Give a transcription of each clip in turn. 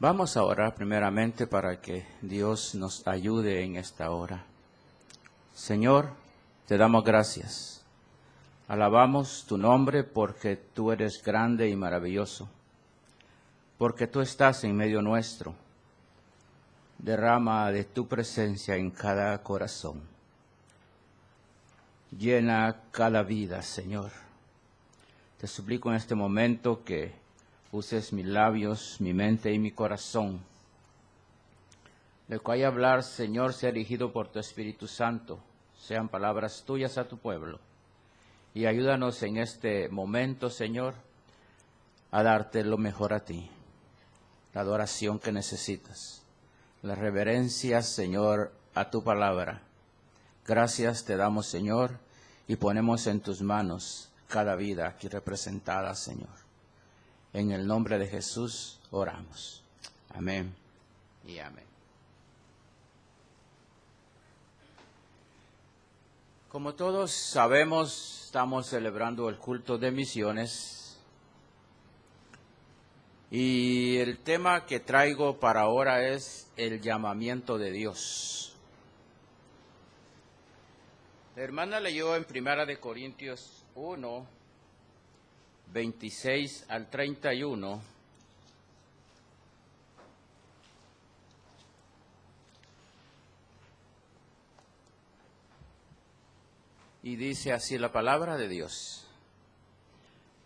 Vamos a orar primeramente para que Dios nos ayude en esta hora. Señor, te damos gracias. Alabamos tu nombre porque tú eres grande y maravilloso, porque tú estás en medio nuestro. Derrama de tu presencia en cada corazón. Llena cada vida, Señor. Te suplico en este momento que uses mis labios, mi mente y mi corazón. Lo que vaya a hablar, Señor, sea dirigido por tu Espíritu Santo. Sean palabras tuyas a tu pueblo. Y ayúdanos en este momento, Señor, a darte lo mejor a ti. La adoración que necesitas. La reverencia, Señor, a tu palabra. Gracias te damos, Señor, y ponemos en tus manos cada vida aquí representada, Señor. En el nombre de Jesús oramos. Amén y amén. Como todos sabemos, estamos celebrando el culto de misiones. Y el tema que traigo para ahora es el llamamiento de Dios. La hermana leyó en 1 Corintios 1, 26 al 31. Y dice así la palabra de Dios.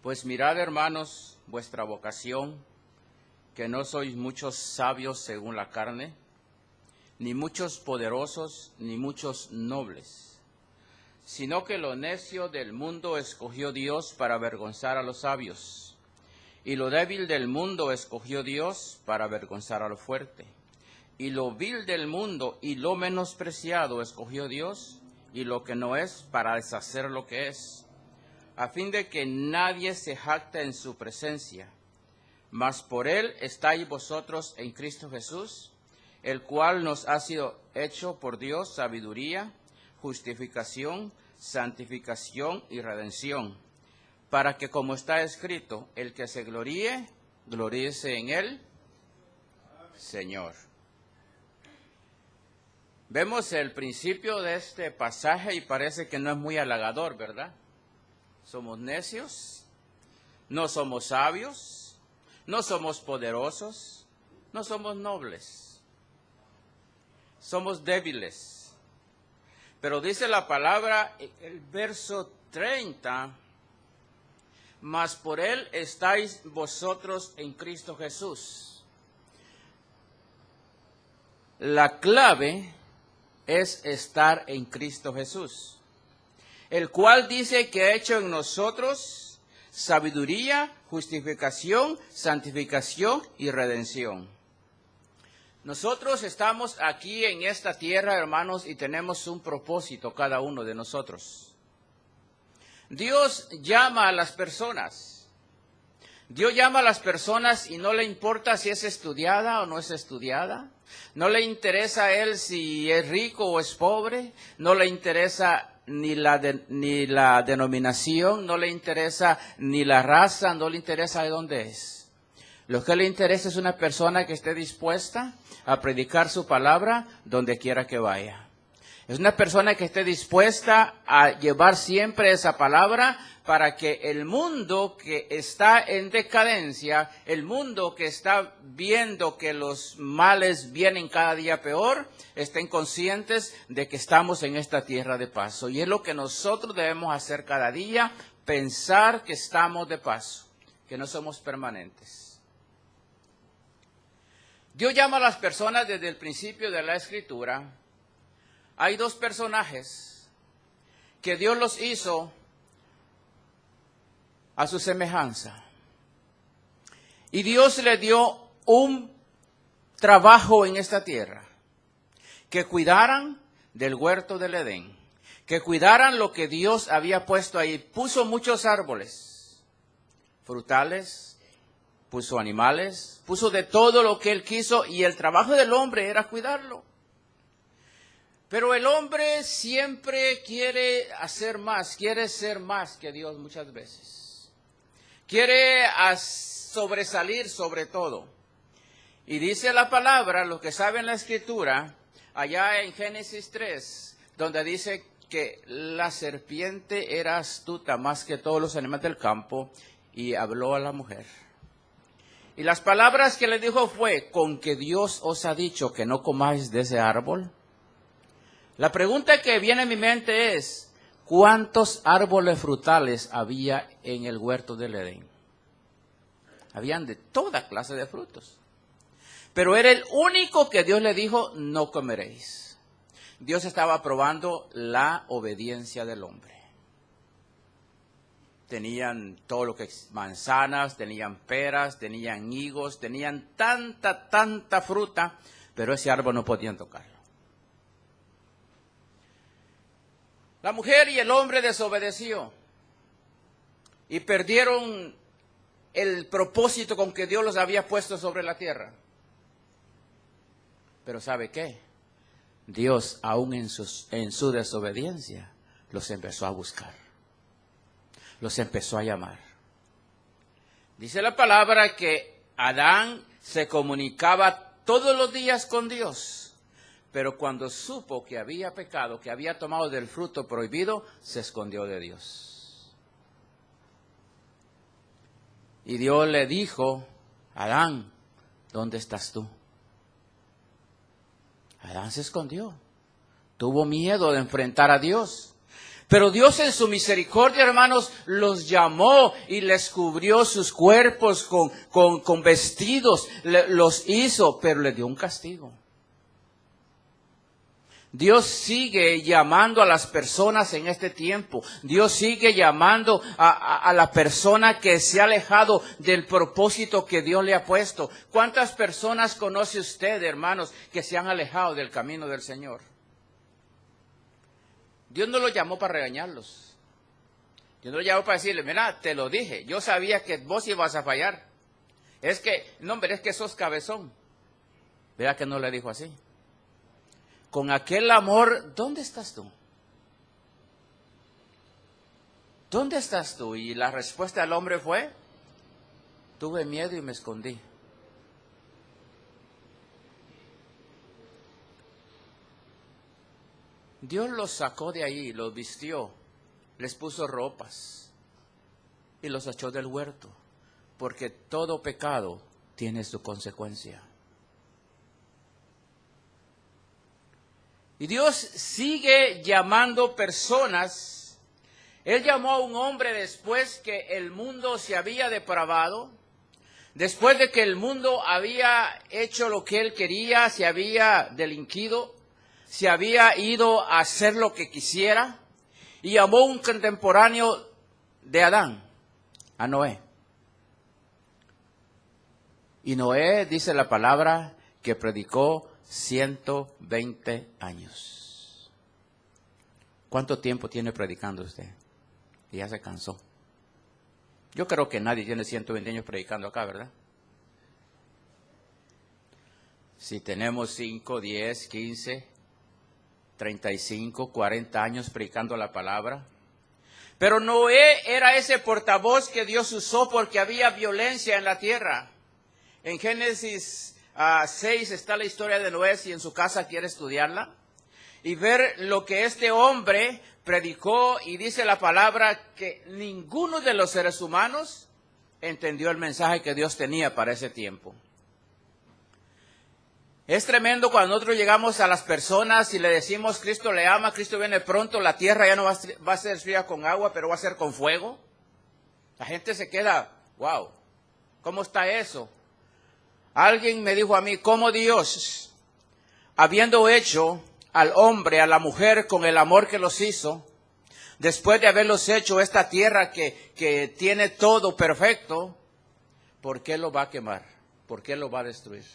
Pues mirad, hermanos, vuestra vocación, que no sois muchos sabios según la carne, ni muchos poderosos, ni muchos nobles, sino que lo necio del mundo escogió Dios para avergonzar a los sabios, y lo débil del mundo escogió Dios para avergonzar a lo fuerte, y lo vil del mundo y lo menospreciado escogió Dios, y lo que no es para deshacer lo que es, a fin de que nadie se jacte en su presencia. Mas por él estáis vosotros en Cristo Jesús, el cual nos ha sido hecho por Dios sabiduría, justificación, santificación y redención, para que, como está escrito, el que se gloríe, gloríese en él, Señor. Vemos el principio de este pasaje y parece que no es muy halagador, ¿verdad? Somos necios, no somos sabios, no somos poderosos, no somos nobles, somos débiles. Pero dice la palabra, el verso 30, mas por él estáis vosotros en Cristo Jesús. La clave es estar en Cristo Jesús, el cual dice que ha hecho en nosotros sabiduría, justificación, santificación y redención. Nosotros estamos aquí en esta tierra, hermanos, y tenemos un propósito cada uno de nosotros. Dios llama a las personas. Dios llama a las personas y no le importa si es estudiada o no es estudiada. No le interesa a él si es rico o es pobre. No le interesa ni la denominación, no le interesa ni la raza, no le interesa de dónde es. Lo que le interesa es una persona que esté dispuesta a predicar su palabra donde quiera que vaya. Es una persona que esté dispuesta a llevar siempre esa palabra para que el mundo que está en decadencia, el mundo que está viendo que los males vienen cada día peor, estén conscientes de que estamos en esta tierra de paso. Y es lo que nosotros debemos hacer cada día, pensar que estamos de paso, que no somos permanentes. Dios llama a las personas desde el principio de la Escritura. Hay dos personajes que Dios los hizo a su semejanza. Y Dios le dio un trabajo en esta tierra, que cuidaran del huerto del Edén, que cuidaran lo que Dios había puesto ahí. Puso muchos árboles, frutales, puso animales, puso de todo lo que Él quiso, y el trabajo del hombre era cuidarlo. Pero el hombre siempre quiere hacer más, quiere ser más que Dios muchas veces. Quiere sobresalir sobre todo. Y dice la palabra, los que saben la escritura, allá en Génesis 3, donde dice que la serpiente era astuta más que todos los animales del campo y habló a la mujer. Y las palabras que le dijo fue, con que Dios os ha dicho que no comáis de ese árbol. La pregunta que viene a mi mente es, ¿cuántos árboles frutales había en el huerto del Edén? Habían de toda clase de frutos. Pero era el único que Dios le dijo, no comeréis. Dios estaba probando la obediencia del hombre. Tenían todo lo que es manzanas, tenían peras, tenían higos, tenían tanta fruta, pero ese árbol no podían tocarlo. La mujer y el hombre desobedeció y perdieron el propósito con que Dios los había puesto sobre la tierra. Pero ¿sabe qué? Dios, aún en su desobediencia, los empezó a buscar. Los empezó a llamar. Dice la palabra que Adán se comunicaba todos los días con Dios, pero cuando supo que había pecado, que había tomado del fruto prohibido, se escondió de Dios. Y Dios le dijo, Adán, ¿dónde estás tú? Adán se escondió, tuvo miedo de enfrentar a Dios. Pero Dios en su misericordia, hermanos, los llamó y les cubrió sus cuerpos con vestidos, los hizo, pero le dio un castigo. Dios sigue llamando a las personas en este tiempo. Dios sigue llamando a la persona que se ha alejado del propósito que Dios le ha puesto. ¿Cuántas personas conoce usted, hermanos, que se han alejado del camino del Señor? Dios no los llamó para regañarlos. Dios no los llamó para decirle, mira, te lo dije, yo sabía que vos ibas a fallar. Es que, no, hombre, es que sos cabezón. Vea que no le dijo así. Con aquel amor, ¿dónde estás tú? ¿Dónde estás tú? Y la respuesta del hombre fue, tuve miedo y me escondí. Dios los sacó de ahí, los vistió, les puso ropas y los echó del huerto, porque todo pecado tiene su consecuencia. Y Dios sigue llamando personas. Él llamó a un hombre después que el mundo se había depravado, después de que el mundo había hecho lo que él quería, se había delinquido, se había ido a hacer lo que quisiera, y llamó a un contemporáneo de Adán, a Noé. Y Noé, dice la palabra, que predicó 120 años. ¿Cuánto tiempo tiene predicando usted? Y ya se cansó. Yo creo que nadie tiene 120 años predicando acá, ¿verdad? Si tenemos 5, 10, 15, 35, 40 años predicando la palabra. Pero Noé era ese portavoz que Dios usó porque había violencia en la tierra. En Génesis 6 está la historia de Noé, si en su casa quiere estudiarla, y ver lo que este hombre predicó, y dice la palabra que ninguno de los seres humanos entendió el mensaje que Dios tenía para ese tiempo. Es tremendo cuando nosotros llegamos a las personas y le decimos, Cristo le ama, Cristo viene pronto, la tierra ya no va a ser fría con agua, pero va a ser con fuego. La gente se queda, wow, ¿cómo está eso? Alguien me dijo a mí, ¿cómo Dios, habiendo hecho al hombre, a la mujer con el amor que los hizo, después de haberlos hecho esta tierra que tiene todo perfecto, ¿por qué lo va a quemar? ¿Por qué lo va a destruir?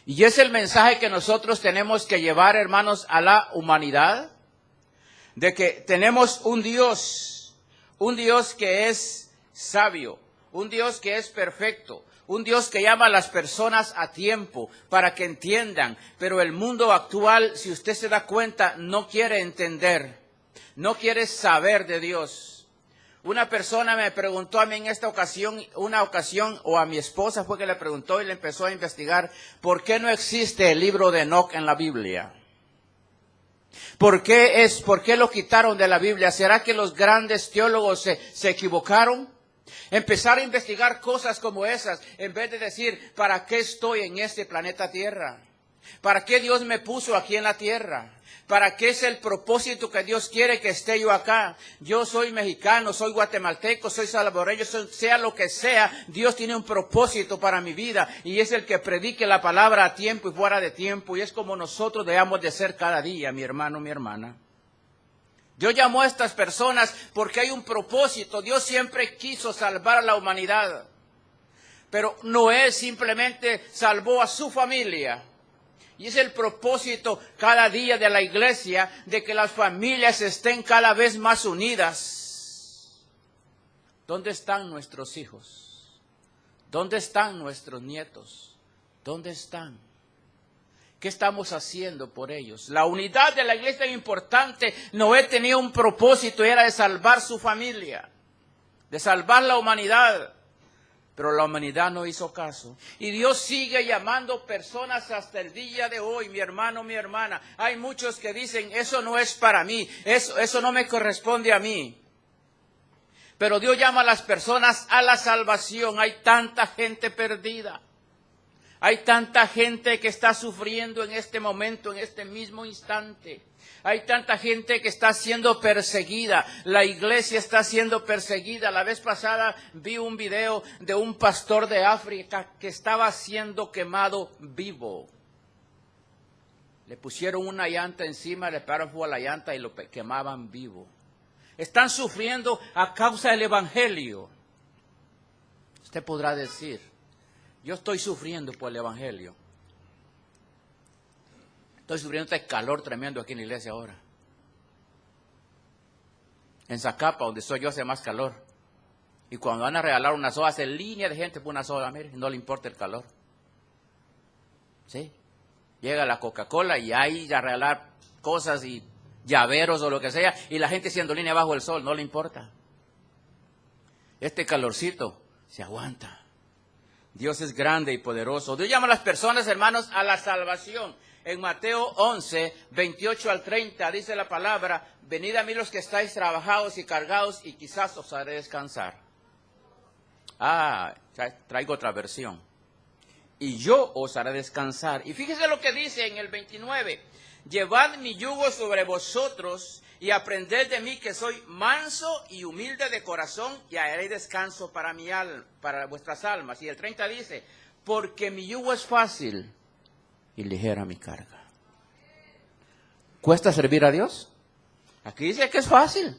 Y es el mensaje que nosotros tenemos que llevar, hermanos, a la humanidad, de que tenemos un Dios que es sabio, un Dios que es perfecto, un Dios que llama a las personas a tiempo para que entiendan, pero el mundo actual, si usted se da cuenta, no quiere entender, no quiere saber de Dios. Una persona me preguntó a mí en esta ocasión, o a mi esposa fue que le preguntó y le empezó a investigar, ¿por qué no existe el libro de Enoc en la Biblia? ¿Por qué lo quitaron de la Biblia? ¿Será que los grandes teólogos se equivocaron? Empezar a investigar cosas como esas, en vez de decir, ¿para qué estoy en este planeta Tierra? ¿Para qué Dios me puso aquí en la tierra? ¿Para qué es el propósito que Dios quiere que esté yo acá? Yo soy mexicano, soy guatemalteco, soy salvadoreño, sea lo que sea, Dios tiene un propósito para mi vida y es el que predique la palabra a tiempo y fuera de tiempo y es como nosotros debemos de ser cada día, mi hermano, mi hermana. Dios llamó a estas personas porque hay un propósito. Dios siempre quiso salvar a la humanidad, pero Noé simplemente salvó a su familia. Y es el propósito cada día de la iglesia, de que las familias estén cada vez más unidas. ¿Dónde están nuestros hijos? ¿Dónde están nuestros nietos? ¿Dónde están? ¿Qué estamos haciendo por ellos? La unidad de la iglesia es importante. Noé tenía un propósito y era de salvar su familia, de salvar la humanidad. Pero la humanidad no hizo caso. Y Dios sigue llamando personas hasta el día de hoy, mi hermano, mi hermana. Hay muchos que dicen, eso no es para mí, eso no me corresponde a mí. Pero Dios llama a las personas a la salvación. Hay tanta gente perdida. Hay tanta gente que está sufriendo en este momento, en este mismo instante. Hay tanta gente que está siendo perseguida. La iglesia está siendo perseguida. La vez pasada vi un video de un pastor de África que estaba siendo quemado vivo. Le pusieron una llanta encima, le pararon fuego a la llanta y lo quemaban vivo. Están sufriendo a causa del evangelio. Usted podrá decir, yo estoy sufriendo por el evangelio. Estoy sufriendo este calor tremendo aquí en la iglesia ahora. En Zacapa, donde soy yo, hace más calor. Y cuando van a regalar una soda, hace línea de gente por una soda, mire, no le importa el calor. ¿Sí? Llega la Coca-Cola y hay a regalar cosas y llaveros o lo que sea, y la gente haciendo línea bajo el sol, no le importa. Este calorcito se aguanta. Dios es grande y poderoso. Dios llama a las personas, hermanos, a la salvación. En Mateo 11, 28 al 30, dice la palabra, venid a mí los que estáis trabajados y cargados, y quizás os haré descansar. Traigo otra versión. Y yo os haré descansar. Y fíjese lo que dice en el 29. Llevad mi yugo sobre vosotros y aprended de mí que soy manso y humilde de corazón y haré descanso para mi alma, para vuestras almas. Y el 30 dice, porque mi yugo es fácil y ligera mi carga. ¿Cuesta servir a Dios? Aquí dice que es fácil.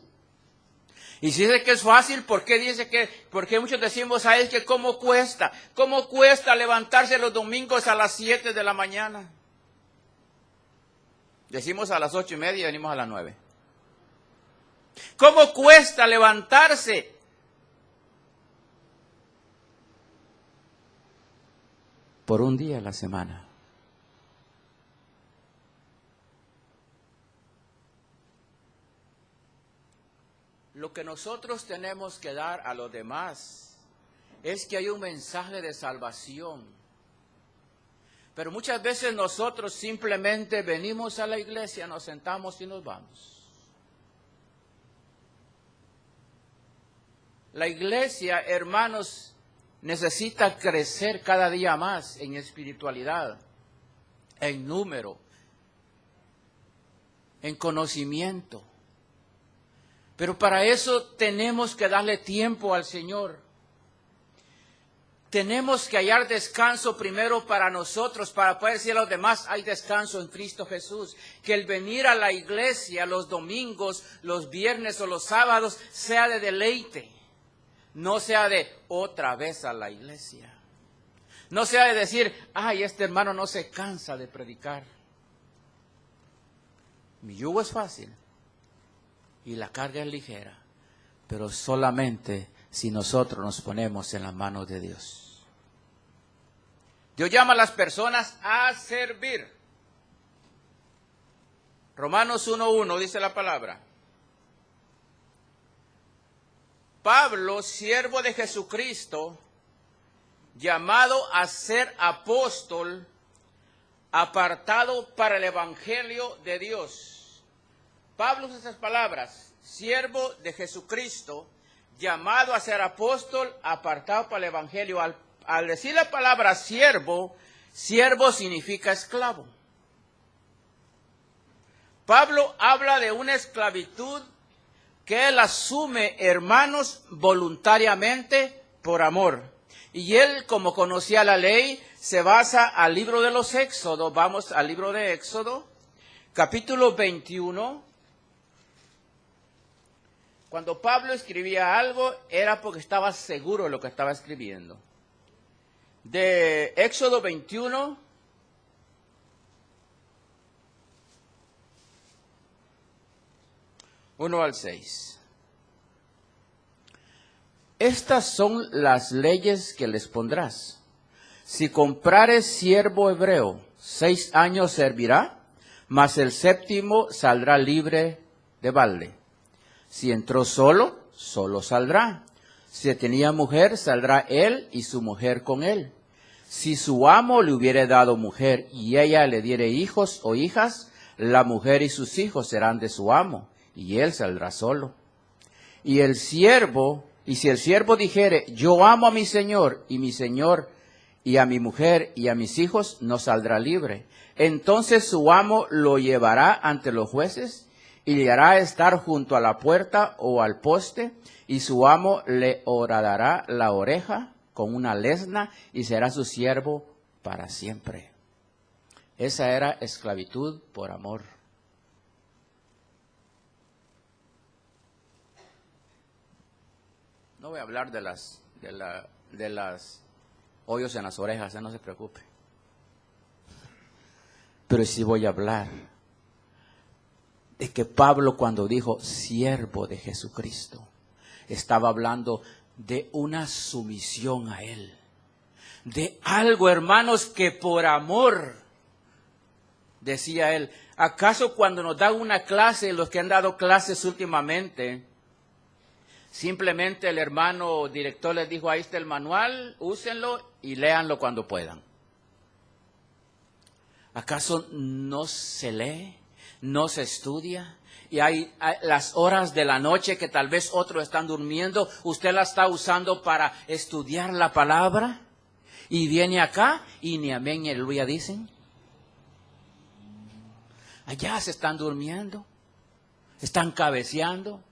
Y si dice que es fácil, ¿por qué dice que? Porque muchos decimos, ¿sabes que cómo cuesta? ¿Cómo cuesta levantarse los domingos a las 7 de la mañana? Decimos a las 8:30 y venimos a las 9. ¿Cómo cuesta levantarse? Por un día a la semana. Lo que nosotros tenemos que dar a los demás es que hay un mensaje de salvación. Pero muchas veces nosotros simplemente venimos a la iglesia, nos sentamos y nos vamos. La iglesia, hermanos, necesita crecer cada día más en espiritualidad, en número, en conocimiento. Pero para eso tenemos que darle tiempo al Señor. Tenemos que hallar descanso primero para nosotros, para poder decir a los demás, hay descanso en Cristo Jesús. Que el venir a la iglesia los domingos, los viernes o los sábados sea de deleite. No sea de otra vez a la iglesia. No sea de decir, ay, este hermano no se cansa de predicar. Mi yugo es fácil y la carga es ligera, pero solamente si nosotros nos ponemos en las manos de Dios. Dios llama a las personas a servir. Romanos 1:1 dice la palabra. Pablo, siervo de Jesucristo, llamado a ser apóstol, apartado para el Evangelio de Dios. Pablo usa esas palabras, siervo de Jesucristo, llamado a ser apóstol, apartado para el Evangelio. Al decir la palabra siervo, siervo significa esclavo. Pablo habla de una esclavitud que él asume, hermanos, voluntariamente por amor. Y él, como conocía la ley, se basa al libro de los Éxodos. Vamos al libro de Éxodo, capítulo 21. Cuando Pablo escribía algo, era porque estaba seguro de lo que estaba escribiendo. De Éxodo 21, uno al 6. Estas son las leyes que les pondrás. Si comprares siervo hebreo, 6 años servirá, mas el 7º saldrá libre de balde. Si entró solo, solo saldrá. Si tenía mujer, saldrá él y su mujer con él. Si su amo le hubiere dado mujer y ella le diere hijos o hijas, la mujer y sus hijos serán de su amo, y él saldrá solo. Y si el siervo dijere, yo amo a mi señor y a mi mujer y a mis hijos, no saldrá libre. Entonces su amo lo llevará ante los jueces y le hará estar junto a la puerta o al poste, y su amo le horadará la oreja con una lesna y será su siervo para siempre. Esa era esclavitud por amor. No voy a hablar de las hoyos en las orejas, no se preocupe. Pero sí voy a hablar de que Pablo, cuando dijo siervo de Jesucristo, estaba hablando de una sumisión a él. De algo, hermanos, que por amor, decía él. ¿Acaso cuando nos dan una clase, los que han dado clases últimamente, simplemente el hermano director les dijo, ahí está el manual, úsenlo y léanlo cuando puedan? ¿Acaso no se lee, no se estudia? Y hay las horas de la noche que tal vez otros están durmiendo, usted la está usando para estudiar la palabra, y viene acá y ni amén ni aleluya dicen. Allá se están durmiendo, están cabeceando.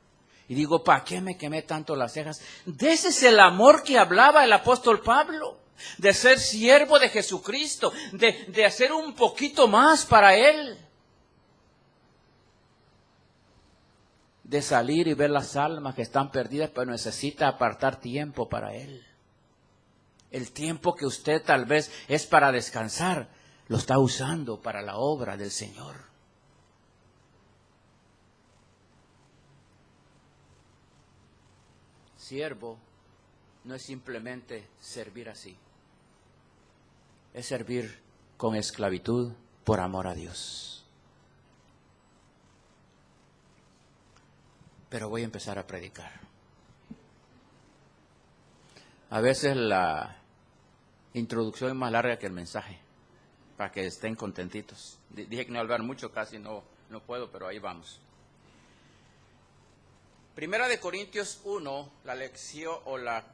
Y digo, ¿para qué me quemé tanto las cejas? De ese es el amor que hablaba el apóstol Pablo, de ser siervo de Jesucristo, de hacer un poquito más para Él. De salir y ver las almas que están perdidas, pero necesita apartar tiempo para Él. El tiempo que usted tal vez es para descansar, lo está usando para la obra del Señor. Siervo no es simplemente servir así. Es servir con esclavitud por amor a Dios. Pero voy a empezar a predicar. A veces la introducción es más larga que el mensaje, para que estén contentitos. Dije que no hablar mucho, casi no puedo, pero ahí vamos. Primera de Corintios 1, la lección o la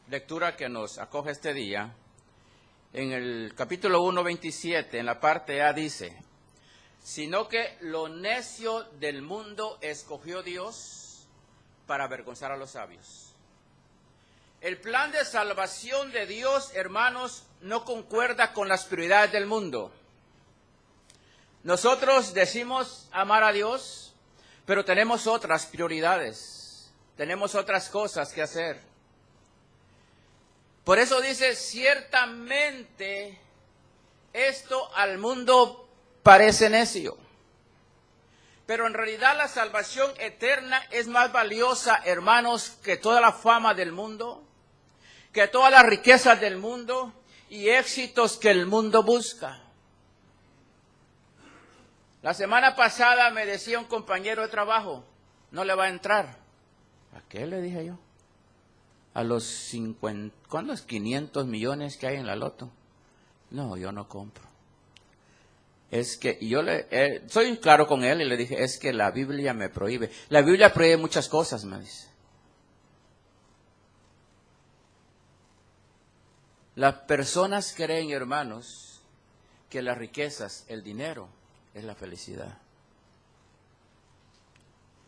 lectura que nos acoge este día, en el capítulo 1, 27, en la parte A dice, sino que lo necio del mundo escogió Dios para avergonzar a los sabios. El plan de salvación de Dios, hermanos, no concuerda con las prioridades del mundo. Nosotros decimos amar a Dios, pero tenemos otras prioridades, tenemos otras cosas que hacer. Por eso dice, ciertamente esto al mundo parece necio, pero en realidad la salvación eterna es más valiosa, hermanos, que toda la fama del mundo, que todas las riquezas del mundo y éxitos que el mundo busca. La semana pasada me decía un compañero de trabajo, no le va a entrar ¿A qué le dije yo? A los 50, ¿cuándo es 500 millones que hay en la loto? No, yo no compro. Es que yo soy claro con él y le dije, es que la Biblia me prohíbe. La Biblia prohíbe muchas cosas, me dice. Las personas creen, hermanos, que las riquezas, el dinero, es la felicidad.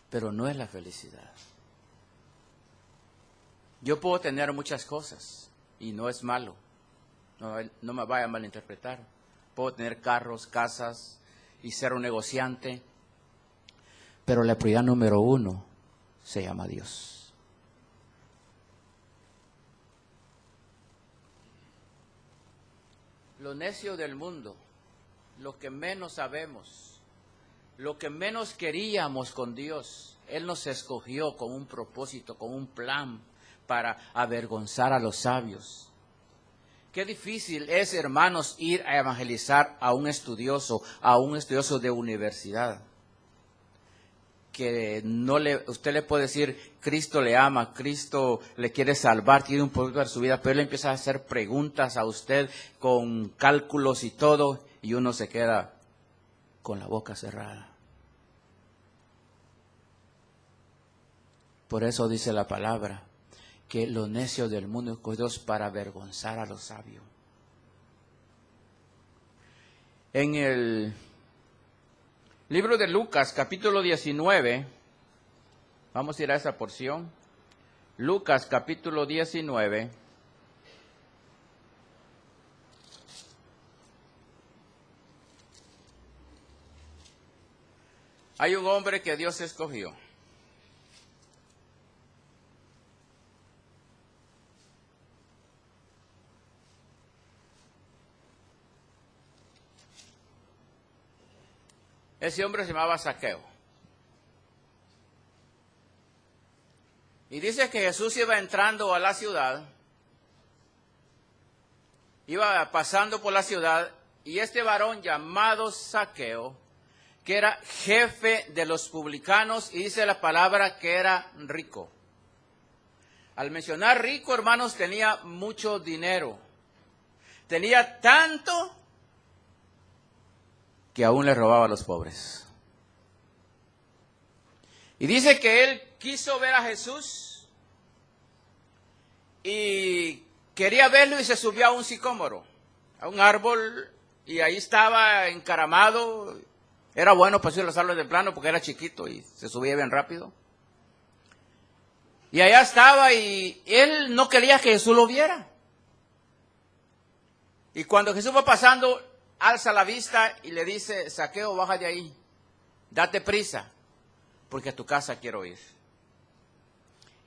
Pero no es la felicidad. Yo puedo tener muchas cosas y no es malo. No me vaya a malinterpretar. Puedo tener carros, casas y ser un negociante. Pero la prioridad número 1 se llama Dios. Lo necio del mundo, lo que menos sabemos, lo que menos queríamos con Dios, Él nos escogió con un propósito, con un plan para avergonzar a los sabios. Qué difícil es, hermanos, ir a evangelizar a un estudioso de universidad. Que usted le puede decir, Cristo le ama, Cristo le quiere salvar, tiene un propósito de su vida, pero él empieza a hacer preguntas a usted con cálculos y todo, y uno se queda con la boca cerrada. Por eso dice la palabra, que los necios del mundo escogidos para avergonzar a los sabios. En el libro de Lucas, capítulo 19, vamos a ir a esa porción. Lucas, capítulo 19. Hay un hombre que Dios escogió. Ese hombre se llamaba Zaqueo. Y dice que Jesús iba entrando a la ciudad, iba pasando por la ciudad, y este varón llamado Zaqueo, que era jefe de los publicanos, y dice la palabra que era rico. Al mencionar rico, hermanos, tenía mucho dinero. Tenía tanto que aún le robaba a los pobres. Y dice que él quiso ver a Jesús y quería verlo y se subió a un sicómoro, a un árbol, y ahí estaba encaramado. Era bueno para subir los árboles de plano porque era chiquito y se subía bien rápido. Y allá estaba y él no quería que Jesús lo viera. Y cuando Jesús va pasando, alza la vista y le dice, Zaqueo, baja de ahí, date prisa, porque a tu casa quiero ir.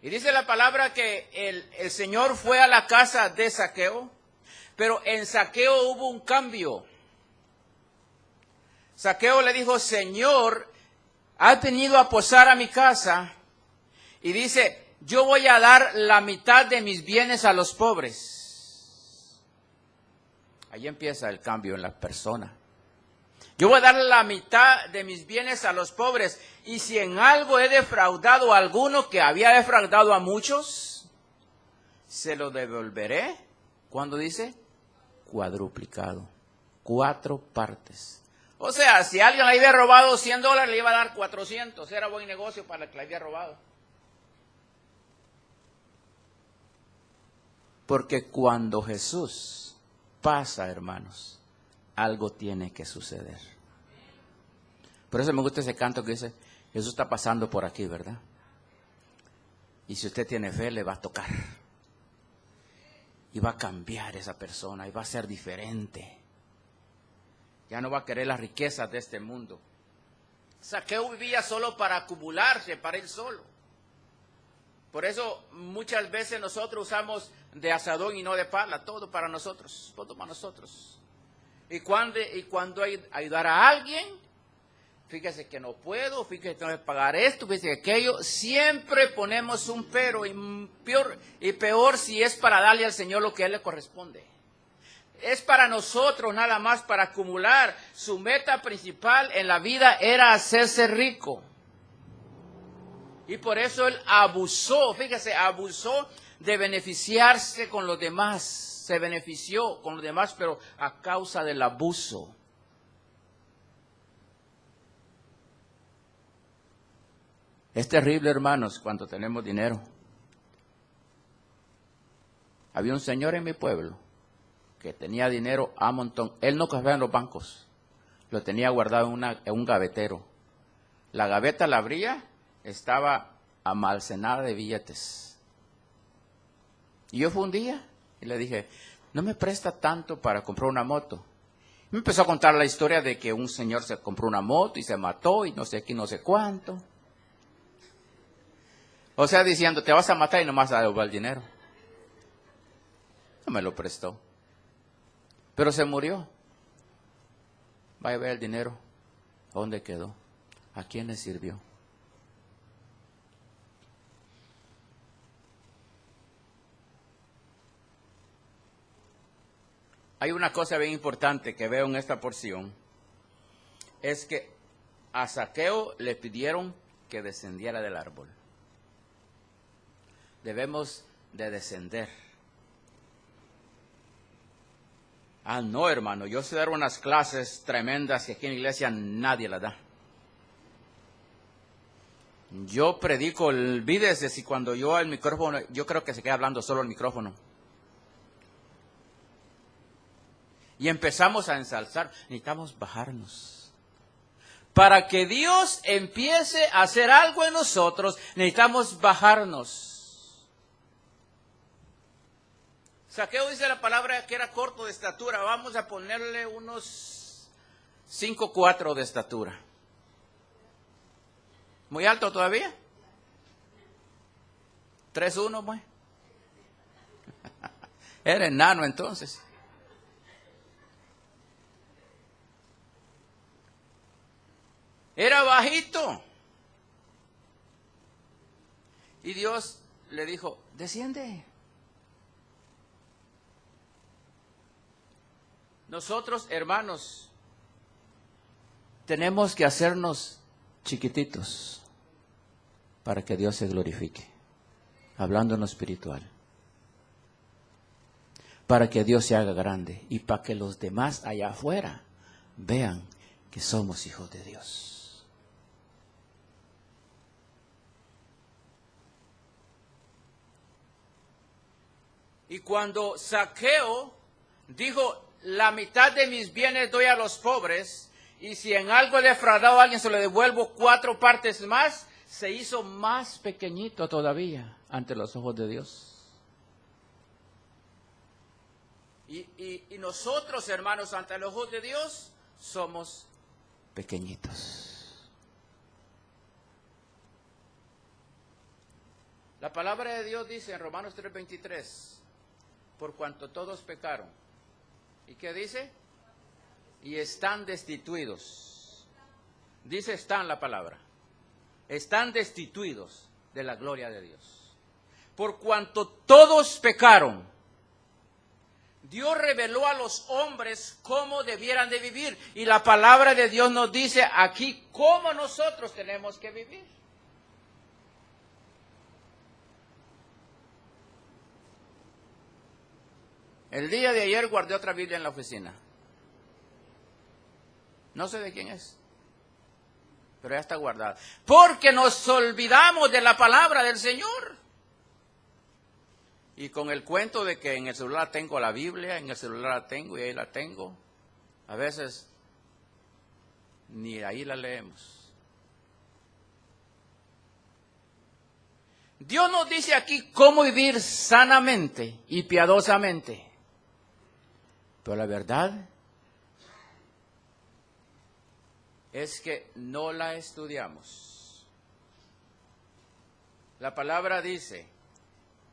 Y dice la palabra que el Señor fue a la casa de Zaqueo, pero en Zaqueo hubo un cambio. Zaqueo le dijo, Señor, has venido a posar a mi casa, y dice, yo voy a dar la mitad de mis bienes a los pobres. Ahí empieza el cambio en la persona. Yo voy a dar la mitad de mis bienes a los pobres. Y si en algo he defraudado a alguno que había defraudado a muchos, se lo devolveré. ¿Cuándo dice? Cuadruplicado. 4 partes. O sea, si alguien le había robado $100, le iba a dar 400. Era buen negocio para el que le había robado. Porque cuando Jesús pasa, hermanos, algo tiene que suceder. Por eso me gusta ese canto que dice, Jesús está pasando por aquí, ¿verdad? Y si usted tiene fe, le va a tocar. Y va a cambiar esa persona, y va a ser diferente. Ya no va a querer las riquezas de este mundo. Zaqueo vivía solo para acumularse, para él solo. Por eso muchas veces nosotros usamos de asadón y no de pala, todo para nosotros, todo para nosotros. Y cuando hay ayudar a alguien, fíjese que no puedo, fíjese que tengo que pagar esto, fíjese que aquello, siempre ponemos un pero, y peor si es para darle al Señor lo que a Él le corresponde. Es para nosotros nada más, para acumular. Su meta principal en la vida era hacerse rico. Y por eso él abusó, fíjese, abusó de beneficiarse con los demás. Se benefició con los demás, pero a causa del abuso. Es terrible, hermanos, cuando tenemos dinero. Había un señor en mi pueblo que tenía dinero a montón. Él no cogía en los bancos. Lo tenía guardado en un gavetero. La gaveta la abría, estaba almacenada de billetes. Y yo fui un día y le dije, ¿no me presta tanto para comprar una moto? Me empezó a contar la historia de que un señor se compró una moto y se mató y no sé qué, no sé cuánto. O sea, diciendo, te vas a matar y no vas a devolver el dinero. No me lo prestó. Pero se murió. Vaya a ver el dinero. ¿Dónde quedó? ¿A quién le sirvió? Hay una cosa bien importante que veo en esta porción. Es que a Zaqueo le pidieron que descendiera del árbol. Debemos de descender. Ah, no, hermano, yo sé dar unas clases tremendas que aquí en la iglesia nadie las da. Yo predico, olvídese si cuando yo el micrófono, yo creo que se queda hablando solo el micrófono. Y empezamos a ensalzar, necesitamos bajarnos. Para que Dios empiece a hacer algo en nosotros, necesitamos bajarnos. Zaqueo dice la palabra que era corto de estatura. Vamos a ponerle unos 5'4" de estatura. ¿Muy alto todavía? 3'1", pues. Era enano entonces. Era bajito. Y Dios le dijo, desciende. Nosotros, hermanos, tenemos que hacernos chiquititos para que Dios se glorifique, hablando en lo espiritual. Para que Dios se haga grande y para que los demás allá afuera vean que somos hijos de Dios. Y cuando Zaqueo dijo, la mitad de mis bienes doy a los pobres, y si en algo he defraudado a alguien se lo devuelvo 4 partes más, se hizo más pequeñito todavía ante los ojos de Dios. Y nosotros, hermanos, ante los ojos de Dios, somos pequeñitos. La palabra de Dios dice en Romanos 3:23, por cuanto todos pecaron. ¿Y qué dice? Y están destituidos. Dice están la palabra. Están destituidos de la gloria de Dios. Por cuanto todos pecaron, Dios reveló a los hombres cómo debieran de vivir. Y la palabra de Dios nos dice aquí cómo nosotros tenemos que vivir. El día de ayer guardé otra Biblia en la oficina. No sé de quién es, pero ya está guardada. Porque nos olvidamos de la palabra del Señor. Y con el cuento de que en el celular tengo la Biblia, en el celular la tengo y ahí la tengo, a veces ni ahí la leemos. Dios nos dice aquí cómo vivir sanamente y piadosamente. Pero la verdad es que no la estudiamos. La palabra dice,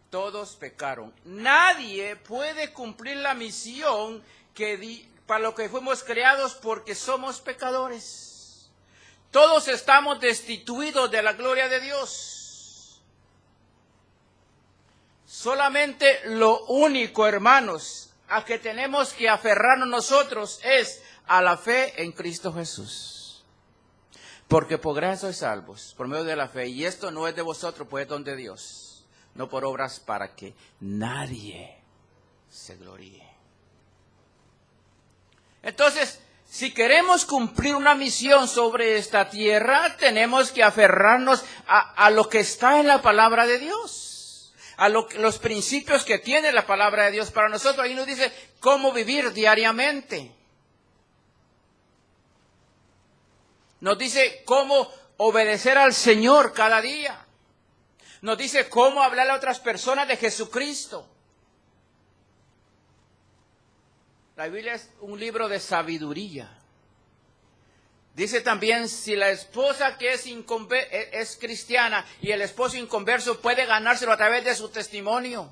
todos pecaron. Nadie puede cumplir la misión para lo que fuimos creados porque somos pecadores. Todos estamos destituidos de la gloria de Dios. Solamente lo único, hermanos, a que tenemos que aferrarnos nosotros es a la fe en Cristo Jesús. Porque por gracia sois salvos, por medio de la fe. Y esto no es de vosotros, pues es don de Dios. No por obras para que nadie se gloríe. Entonces, si queremos cumplir una misión sobre esta tierra, tenemos que aferrarnos a lo que está en la palabra de Dios. A los principios que tiene la palabra de Dios para nosotros. Ahí nos dice cómo vivir diariamente. Nos dice cómo obedecer al Señor cada día. Nos dice cómo hablarle a otras personas de Jesucristo. La Biblia es un libro de sabiduría. Dice también, si la esposa que es cristiana y el esposo inconverso puede ganárselo a través de su testimonio.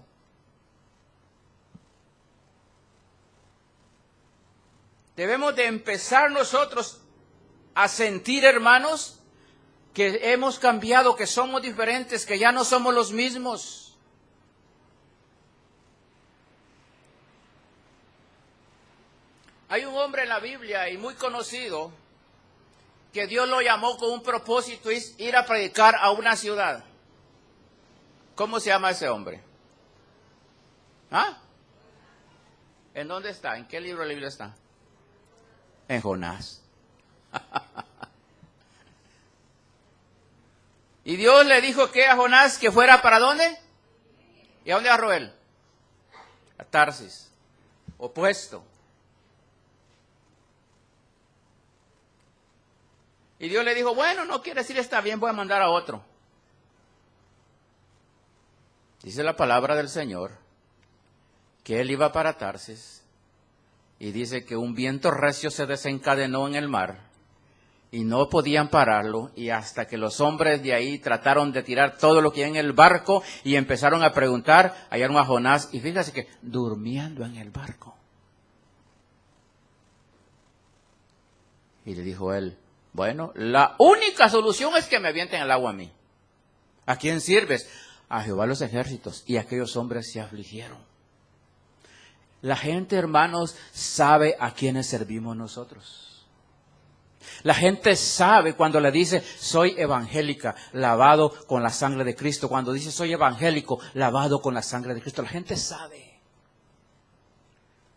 Debemos de empezar nosotros a sentir, hermanos, que hemos cambiado, que somos diferentes, que ya no somos los mismos. Hay un hombre en la Biblia y muy conocido que Dios lo llamó con un propósito, es ir a predicar a una ciudad. ¿Cómo se llama ese hombre? ¿Ah? ¿En dónde está? ¿En qué libro de la Biblia está? En Jonás. Y Dios le dijo que a Jonás que fuera ¿para dónde? ¿Y a dónde agarró él? A Tarsis, opuesto. Y Dios le dijo, bueno, no quiere decir está bien, voy a mandar a otro. Dice la palabra del Señor que él iba para Tarsis y dice que un viento recio se desencadenó en el mar y no podían pararlo, y hasta que los hombres de ahí trataron de tirar todo lo que había en el barco y empezaron a preguntar, hallaron a Jonás y fíjate que durmiendo en el barco. Y le dijo él, bueno, la única solución es que me avienten el agua a mí. ¿A quién sirves? A Jehová de los ejércitos. Y aquellos hombres se afligieron. La gente, hermanos, sabe a quiénes servimos nosotros. La gente sabe cuando le dice, soy evangélica, lavado con la sangre de Cristo. Cuando dice, soy evangélico, lavado con la sangre de Cristo. La gente sabe.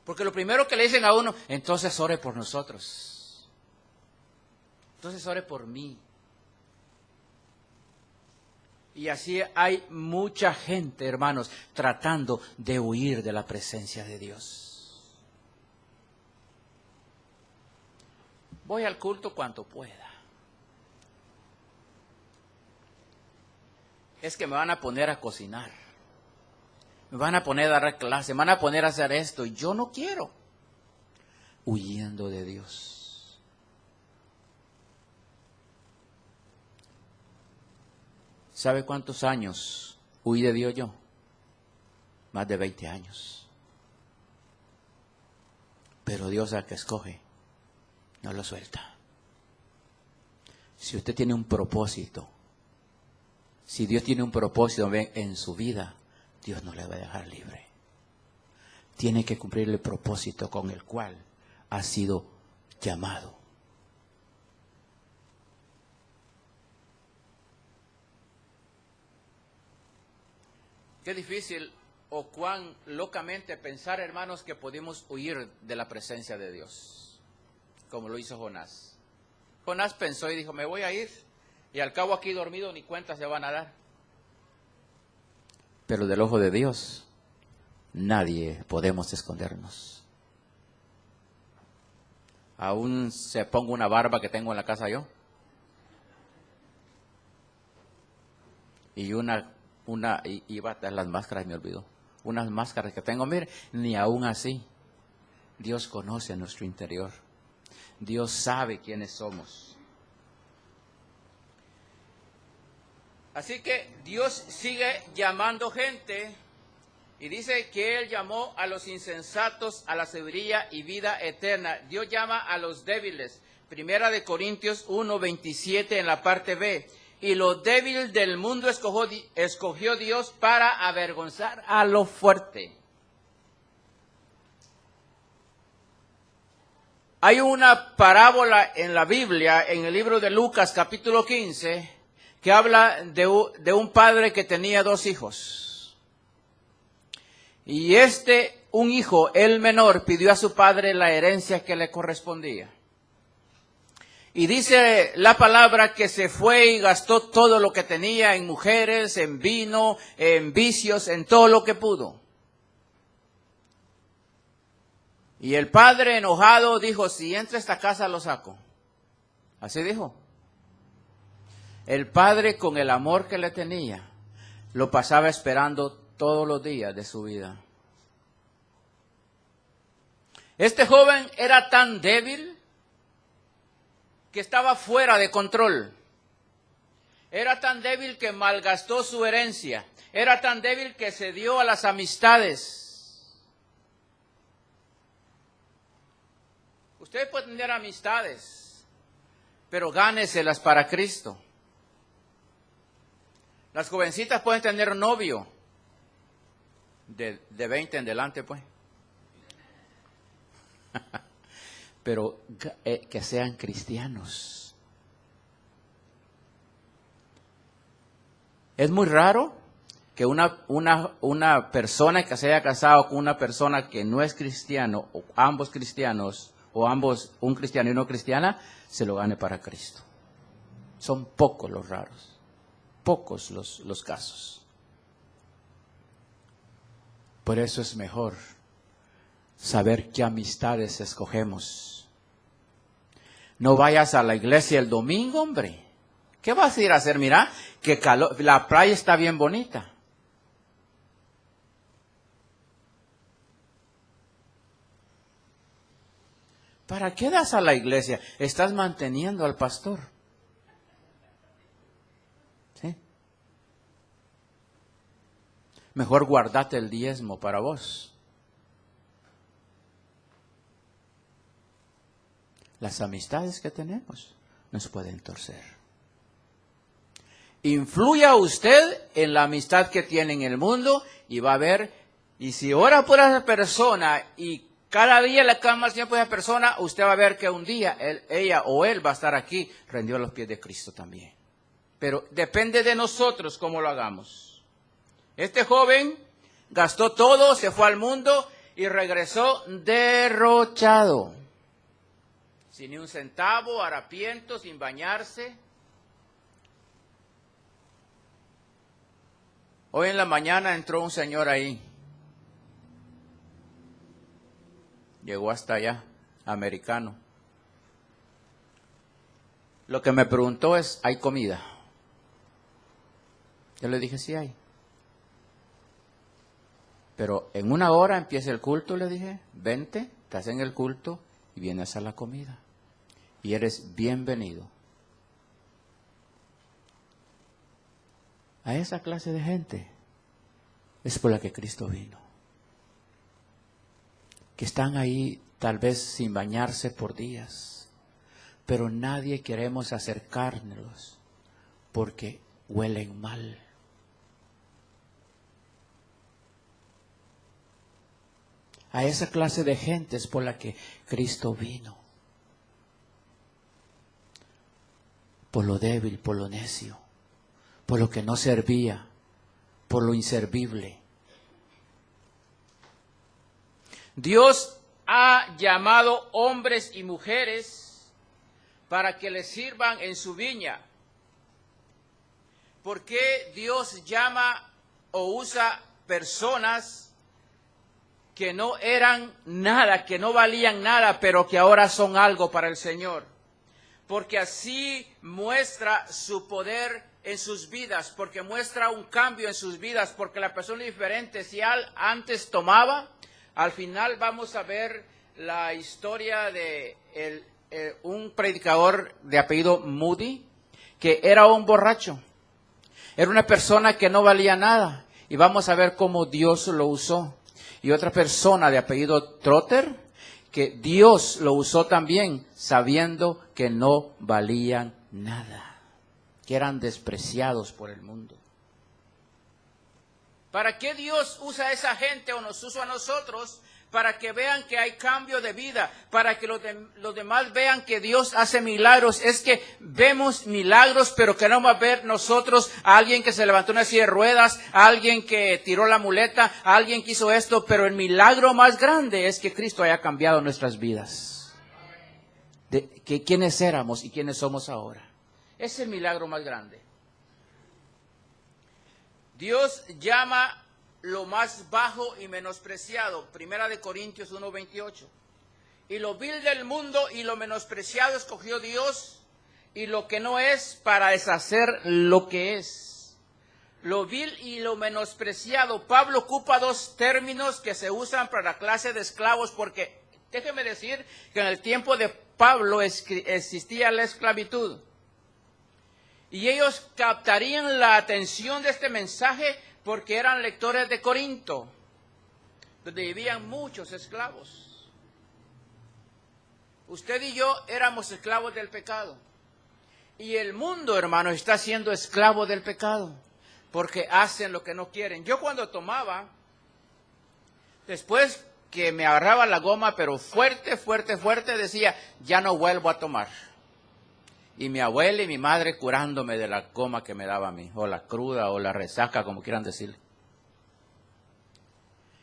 Porque lo primero que le dicen a uno, entonces ore por nosotros. Entonces ore por mí. Y así hay mucha gente, hermanos, tratando de huir de la presencia de Dios. Voy al culto cuanto pueda. Es que me van a poner a cocinar. Me van a poner a dar clase, me van a poner a hacer esto. Y yo no quiero. Huyendo de Dios. ¿Sabe cuántos años huí de Dios yo? Más de 20 años. Pero Dios al que escoge, no lo suelta. Si usted tiene un propósito, si Dios tiene un propósito en su vida, Dios no le va a dejar libre. Tiene que cumplir el propósito con el cual ha sido llamado. Qué difícil o cuán locamente pensar, hermanos, que podemos huir de la presencia de Dios, como lo hizo Jonás. Jonás pensó y dijo, me voy a ir, y al cabo aquí dormido ni cuenta se van a dar. Pero del ojo de Dios, nadie podemos escondernos. Aún se pongo una barba que tengo en la casa yo, y iba a dar las máscaras, me olvidó. Unas máscaras que tengo, mire, ni aún así. Dios conoce nuestro interior. Dios sabe quiénes somos. Así que Dios sigue llamando gente y dice que Él llamó a los insensatos a la sabiduría y vida eterna. Dios llama a los débiles. Primera de Corintios 1:27 en la parte B. Y lo débil del mundo escogió Dios para avergonzar a lo fuerte. Hay una parábola en la Biblia, en el libro de Lucas, capítulo 15, que habla de un padre que tenía 2 hijos. Y un hijo, el menor, pidió a su padre la herencia que le correspondía. Y dice la palabra que se fue y gastó todo lo que tenía en mujeres, en vino, en vicios, en todo lo que pudo. Y el padre enojado dijo, si entra a esta casa lo saco. Así dijo. El padre, con el amor que le tenía, lo pasaba esperando todos los días de su vida. Este joven era tan débil que estaba fuera de control. Era tan débil que malgastó su herencia. Era tan débil que se dio a las amistades. Usted puede tener amistades, pero gáneselas para Cristo. Las jovencitas pueden tener novio de 20 en adelante, pues. Pero que sean cristianos. Es muy raro que una persona que se haya casado con una persona que no es cristiano, o ambos cristianos, o ambos, un cristiano y una cristiana, se lo gane para Cristo. Son pocos los raros, pocos los casos. Por eso es mejor saber qué amistades escogemos. No vayas a la iglesia el domingo, hombre. ¿Qué vas a ir a hacer? Mira, que la playa está bien bonita. ¿Para qué das a la iglesia? Estás manteniendo al pastor. ¿Sí? Mejor guardate el diezmo para vos. Las amistades que tenemos nos pueden torcer. Influya usted en la amistad que tiene en el mundo y va a ver, y si ora por esa persona y cada día le clama al Señor por esa persona, usted va a ver que un día ella o él va a estar aquí rendido a los pies de Cristo también. Pero depende de nosotros cómo lo hagamos. Este joven gastó todo, se fue al mundo y regresó derrochado. Sin ni un centavo, harapiento, sin bañarse. Hoy en la mañana entró un señor ahí. Llegó hasta allá, americano. Lo que me preguntó es, ¿hay comida? Yo le dije, sí hay. Pero en 1 hora empieza el culto, le dije, vente, estás en el culto y vienes a la comida. Y eres bienvenido. A esa clase de gente es por la que Cristo vino. Que están ahí tal vez sin bañarse por días, pero nadie queremos acercárnoslos porque huelen mal. A esa clase de gente es por la que Cristo vino. Por lo débil, por lo necio, por lo que no servía, por lo inservible. Dios ha llamado hombres y mujeres para que le sirvan en su viña. ¿Por qué Dios llama o usa personas que no eran nada, que no valían nada, pero que ahora son algo para el Señor? Porque así muestra su poder en sus vidas, porque muestra un cambio en sus vidas, porque la persona es diferente. Si antes tomaba, al final vamos a ver la historia de un predicador de apellido Moody, que era un borracho. Era una persona que no valía nada. Y vamos a ver cómo Dios lo usó. Y otra persona de apellido Trotter, que Dios lo usó también, sabiendo que no valían nada, que eran despreciados por el mundo. ¿Para qué Dios usa a esa gente o nos usa a nosotros? para que vean que hay cambio de vida, para que los demás vean que Dios hace milagros. Es que vemos milagros, pero queremos ver nosotros a alguien que se levantó en una silla de ruedas, a alguien que tiró la muleta, a alguien que hizo esto, pero el milagro más grande es que Cristo haya cambiado nuestras vidas. De que quiénes éramos y quiénes somos ahora. Ese es el milagro más grande. Dios llama lo más bajo y menospreciado, Primera de Corintios 1:28. Y lo vil del mundo y lo menospreciado escogió Dios, y lo que no es para deshacer lo que es. Lo vil y lo menospreciado. Pablo ocupa dos términos que se usan para la clase de esclavos, porque déjeme decir que en el tiempo de Pablo existía la esclavitud. Y ellos captarían la atención de este mensaje porque eran lectores de Corinto, donde vivían muchos esclavos. Usted y yo éramos esclavos del pecado. Y el mundo, hermanos, está siendo esclavo del pecado, porque hacen lo que no quieren. Yo cuando tomaba, después que me agarraba la goma, pero fuerte, decía, ya no vuelvo a tomar. Y mi abuela y mi madre curándome de la goma que me daba a mí, o la cruda, o la resaca, como quieran decirle.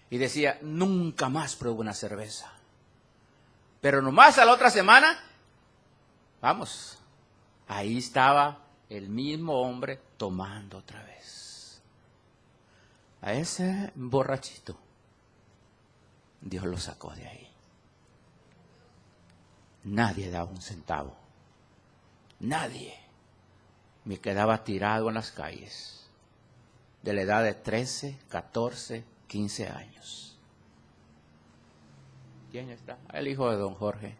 Y decía, nunca más pruebo una cerveza. Pero nomás a la otra semana, vamos, ahí estaba el mismo hombre tomando otra vez. A ese borrachito, Dios lo sacó de ahí. Nadie daba un centavo. Nadie. Me quedaba tirado en las calles de la edad de 13, 14, 15 años. ¿Quién está? El hijo de don Jorge.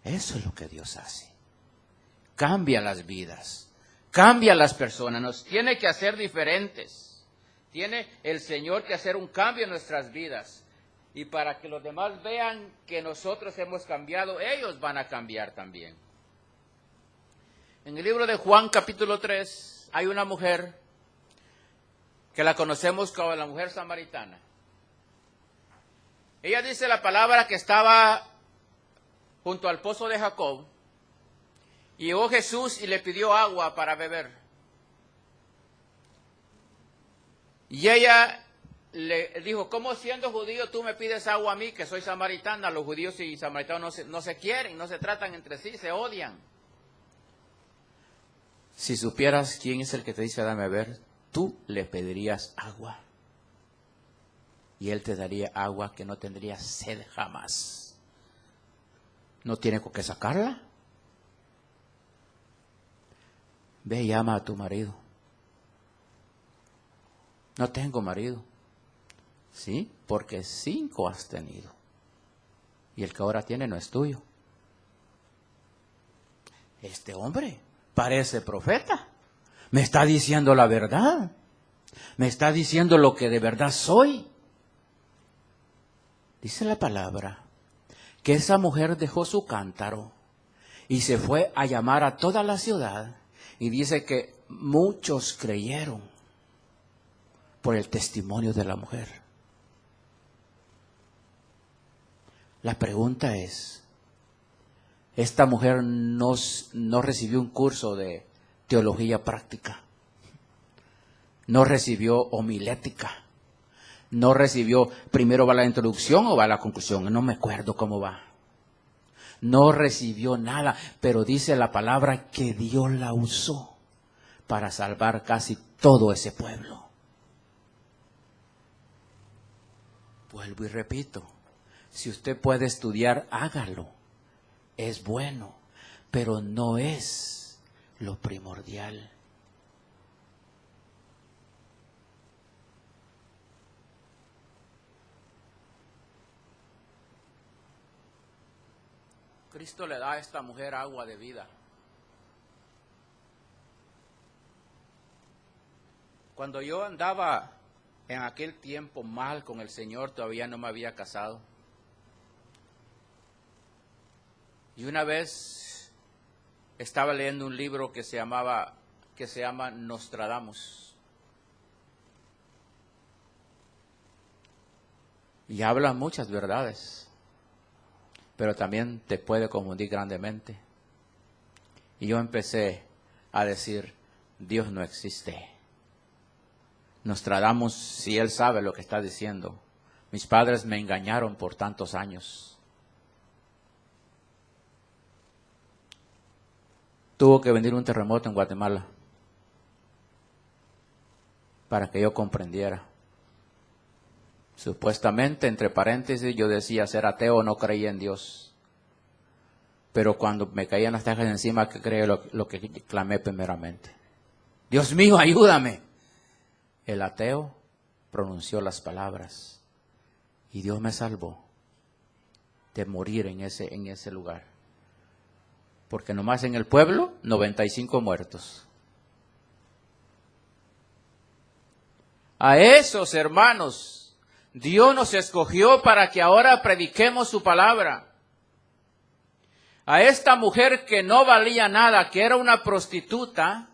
Eso es lo que Dios hace. Cambia las vidas, cambia las personas, nos tiene que hacer diferentes. Tiene el Señor que hacer un cambio en nuestras vidas. Y para que los demás vean que nosotros hemos cambiado, ellos van a cambiar también. En el libro de Juan capítulo 3 hay una mujer que la conocemos como la mujer samaritana. Ella dice la palabra que estaba junto al pozo de Jacob. Y llegó Jesús y le pidió agua para beber. Y ella le dijo, ¿cómo siendo judío tú me pides agua a mí, que soy samaritana? Los judíos y samaritanos no se quieren, no se tratan entre sí, se odian. Si supieras quién es el que te dice dame a ver, tú le pedirías agua. Y él te daría agua que no tendría sed jamás. ¿No tiene con qué sacarla? Ve y llama a tu marido. No tengo marido. Sí, porque 5 has tenido. Y el que ahora tiene no es tuyo. Este hombre parece profeta. Me está diciendo la verdad. Me está diciendo lo que de verdad soy. Dice la palabra que esa mujer dejó su cántaro y se fue a llamar a toda la ciudad. Y dice que muchos creyeron por el testimonio de la mujer. La pregunta es, esta mujer no recibió un curso de teología práctica, no recibió homilética, no recibió, primero va la introducción o va la conclusión, no me acuerdo cómo va. No recibió nada, pero dice la palabra que Dios la usó para salvar casi todo ese pueblo. Vuelvo y repito, si usted puede estudiar, hágalo. Es bueno, pero no es lo primordial. Cristo le da a esta mujer agua de vida. Cuando yo andaba en aquel tiempo mal con el Señor, todavía no me había casado. Y una vez estaba leyendo un libro que se llama Nostradamus. y habla muchas verdades, pero también te puede confundir grandemente. Y yo empecé a decir, Dios no existe. Nostradamus, si él sabe lo que está diciendo. Mis padres me engañaron por tantos años. Tuvo que venir un terremoto en Guatemala para que yo comprendiera. Supuestamente, entre paréntesis, yo decía ser ateo, no creía en Dios. Pero cuando me caían las tajas encima, que creí lo que clamé primeramente. Dios mío, ayúdame. El ateo pronunció las palabras y Dios me salvó de morir en ese lugar. Porque nomás en el pueblo, 95 muertos. A esos hermanos, Dios nos escogió para que ahora prediquemos su palabra. A esta mujer que no valía nada, que era una prostituta,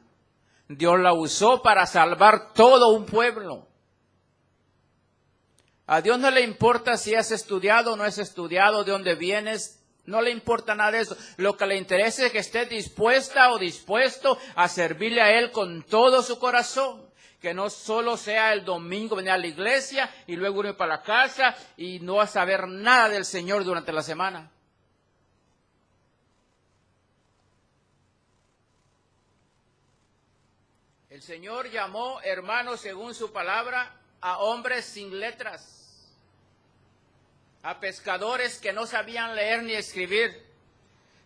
Dios la usó para salvar todo un pueblo. A Dios no le importa si has estudiado o no has estudiado, de dónde vienes, no le importa nada de eso. Lo que le interesa es que esté dispuesta o dispuesto a servirle a Él con todo su corazón. Que no solo sea el domingo venir a la iglesia y luego ir para la casa y no a saber nada del Señor durante la semana. El Señor llamó, hermanos, según su palabra, a hombres sin letras, a pescadores que no sabían leer ni escribir.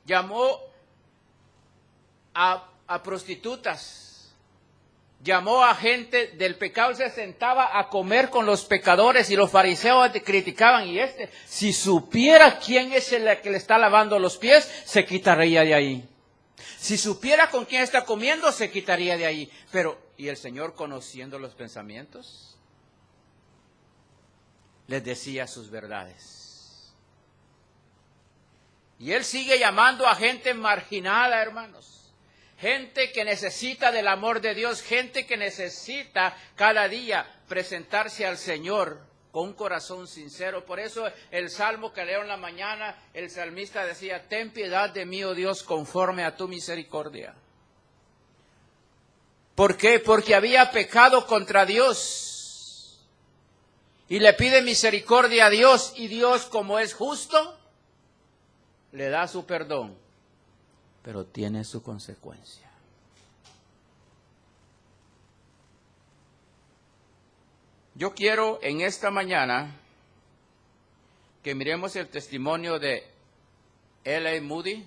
Llamó a prostitutas, llamó a gente del pecado, se sentaba a comer con los pecadores y los fariseos criticaban. Y si supiera quién es el que le está lavando los pies, se quitaría de ahí. Si supiera con quién está comiendo, se quitaría de ahí. Pero, ¿y el Señor, conociendo los pensamientos? Les decía sus verdades. Y Él sigue llamando a gente marginada, hermanos. Gente que necesita del amor de Dios. Gente que necesita cada día presentarse al Señor con un corazón sincero. Por eso el salmo que leo en la mañana, el salmista decía, ten piedad de mí, oh Dios, conforme a tu misericordia. ¿Por qué? Porque había pecado contra Dios. Y le pide misericordia a Dios, y Dios, como es justo, le da su perdón. Pero tiene su consecuencia. Yo quiero en esta mañana que miremos el testimonio de L.A. Moody.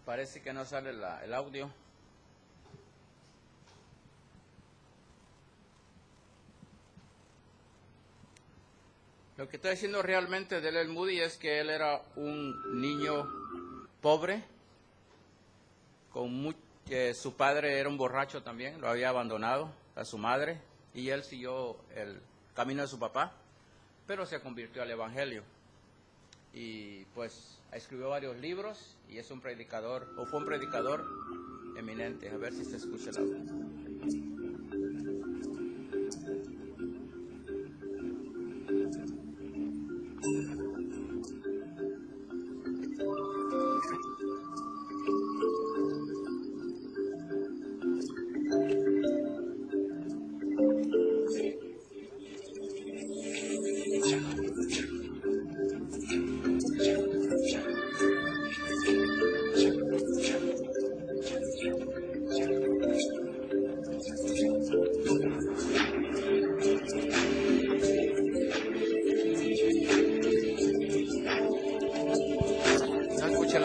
Parece que no sale el audio. Lo que estoy diciendo realmente de L.A. Moody es que él era un niño pobre, su padre era un borracho también, lo había abandonado a su madre, y él siguió el camino de su papá, pero se convirtió al Evangelio. Y pues escribió varios libros y es un predicador, o fue un predicador eminente. A ver si se escucha el audio.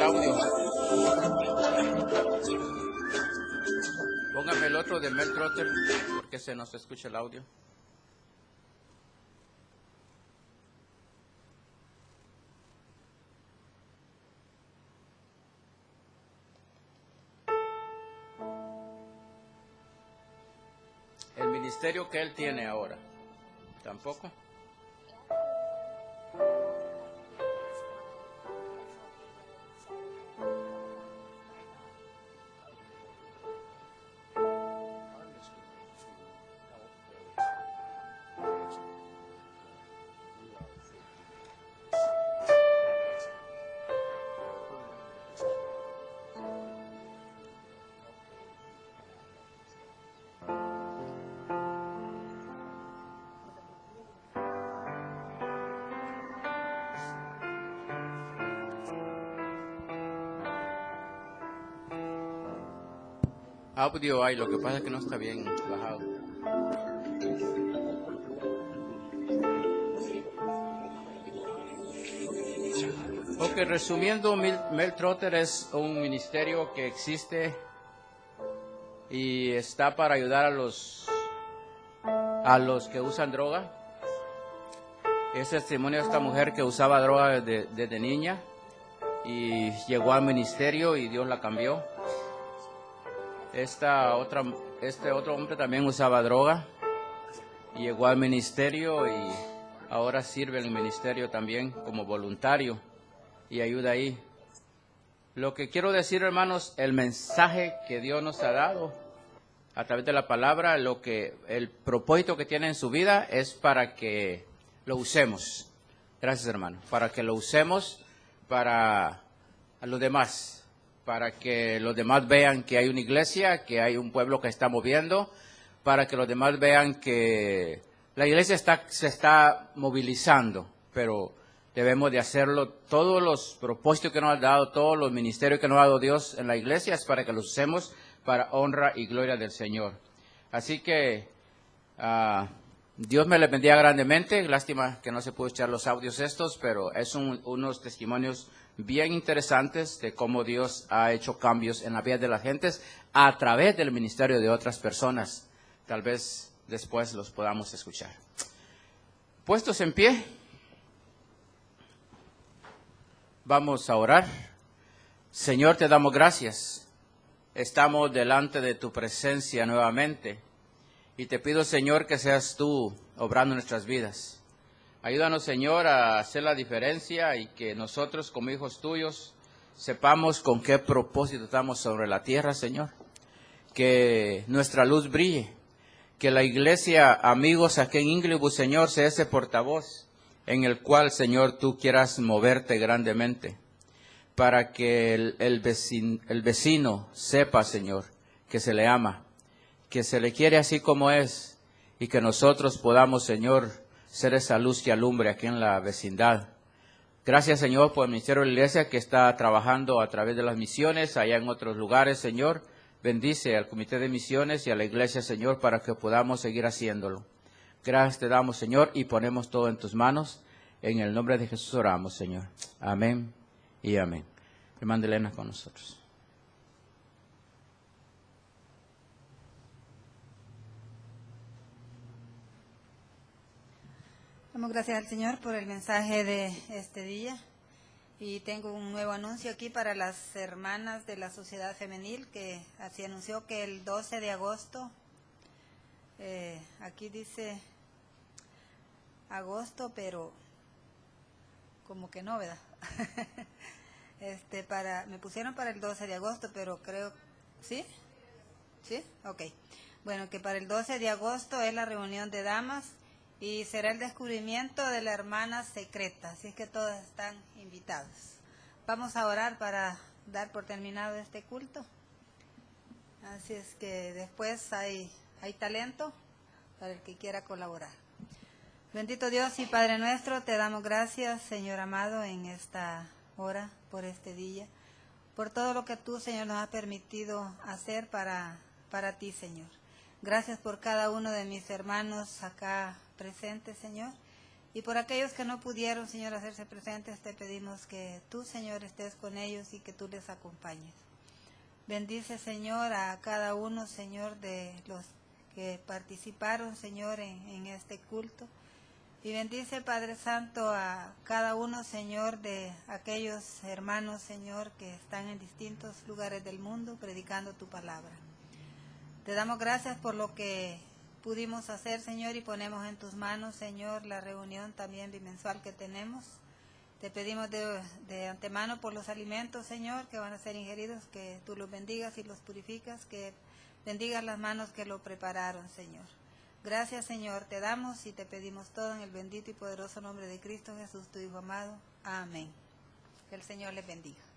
audio. Póngame el otro de Mel Trotter, porque se nos escucha el audio. El ministerio que él tiene ahora, ¿tampoco? Audio hay, lo que pasa es que no está bien bajado. Ok, resumiendo, Mel Trotter es un ministerio que existe y está para ayudar a los que usan droga. Es testimonio de esta mujer que usaba droga desde niña y llegó al ministerio y Dios la cambió. Este otro hombre también usaba droga, llegó al ministerio y ahora sirve en el ministerio también como voluntario y ayuda ahí. Lo que quiero decir, hermanos, el mensaje que Dios nos ha dado a través de la palabra, el propósito que tiene en su vida es para que lo usemos. Gracias, hermano. Para que lo usemos para los demás. Para que los demás vean que hay una iglesia, que hay un pueblo que está moviendo, para que los demás vean que la iglesia se está movilizando, pero debemos de hacerlo. Todos los propósitos que nos ha dado, todos los ministerios que nos ha dado Dios en la iglesia es para que los usemos para honra y gloria del Señor. Así que Dios me le bendiga grandemente. Lástima que no se pudo echar los audios estos, pero es unos testimonios bien interesantes de cómo Dios ha hecho cambios en la vida de las gentes a través del ministerio de otras personas. Tal vez después los podamos escuchar. Puestos en pie, vamos a orar. Señor, te damos gracias. Estamos delante de tu presencia nuevamente y te pido, Señor, que seas tú obrando nuestras vidas. Ayúdanos, Señor, a hacer la diferencia y que nosotros, como hijos tuyos, sepamos con qué propósito estamos sobre la tierra, Señor. Que nuestra luz brille. Que la iglesia, amigos, aquí en Inglewood, Señor, sea ese portavoz en el cual, Señor, tú quieras moverte grandemente. Para que el vecino sepa, Señor, que se le ama, que se le quiere así como es y que nosotros podamos, Señor, ser esa luz que alumbre aquí en la vecindad. Gracias, Señor, por el ministerio de la iglesia que está trabajando a través de las misiones allá en otros lugares, Señor. Bendice al comité de misiones y a la iglesia, Señor, para que podamos seguir haciéndolo. Gracias te damos, Señor, y ponemos todo en tus manos. En el nombre de Jesús oramos, Señor. Amén y amén. Hermana Elena con nosotros. Damos gracias al Señor por el mensaje de este día y tengo un nuevo anuncio aquí para las hermanas de la Sociedad Femenil que así anunció que el 12 de agosto, aquí dice agosto, pero como que no, ¿verdad? Me pusieron para el 12 de agosto, pero creo, ¿sí? ¿Sí? Ok. Bueno, que para el 12 de agosto es la reunión de damas y será el descubrimiento de la hermana secreta, así es que todos están invitados. Vamos a orar para dar por terminado este culto. Así es que después hay talento para el que quiera colaborar. Bendito Dios y Padre nuestro, te damos gracias, Señor amado, en esta hora, por este día, por todo lo que tú, Señor, nos has permitido hacer para ti, Señor. Gracias por cada uno de mis hermanos acá presentes, Señor, Y por aquellos que no pudieron, Señor, hacerse presentes, te pedimos que tú, Señor, estés con ellos y que tú les acompañes. Bendice, Señor, a cada uno, Señor, de los que participaron, Señor, en este culto. Y bendice, Padre Santo, a cada uno, Señor, de aquellos hermanos, Señor, que están en distintos lugares del mundo predicando tu palabra. Te damos gracias por lo que pudimos hacer, Señor, y ponemos en tus manos, Señor, la reunión también bimensual que tenemos. Te pedimos de antemano por los alimentos, Señor, que van a ser ingeridos, que tú los bendigas y los purificas, que bendigas las manos que lo prepararon, Señor. Gracias, Señor, te damos y te pedimos todo en el bendito y poderoso nombre de Cristo Jesús, tu Hijo amado. Amén. Que el Señor les bendiga.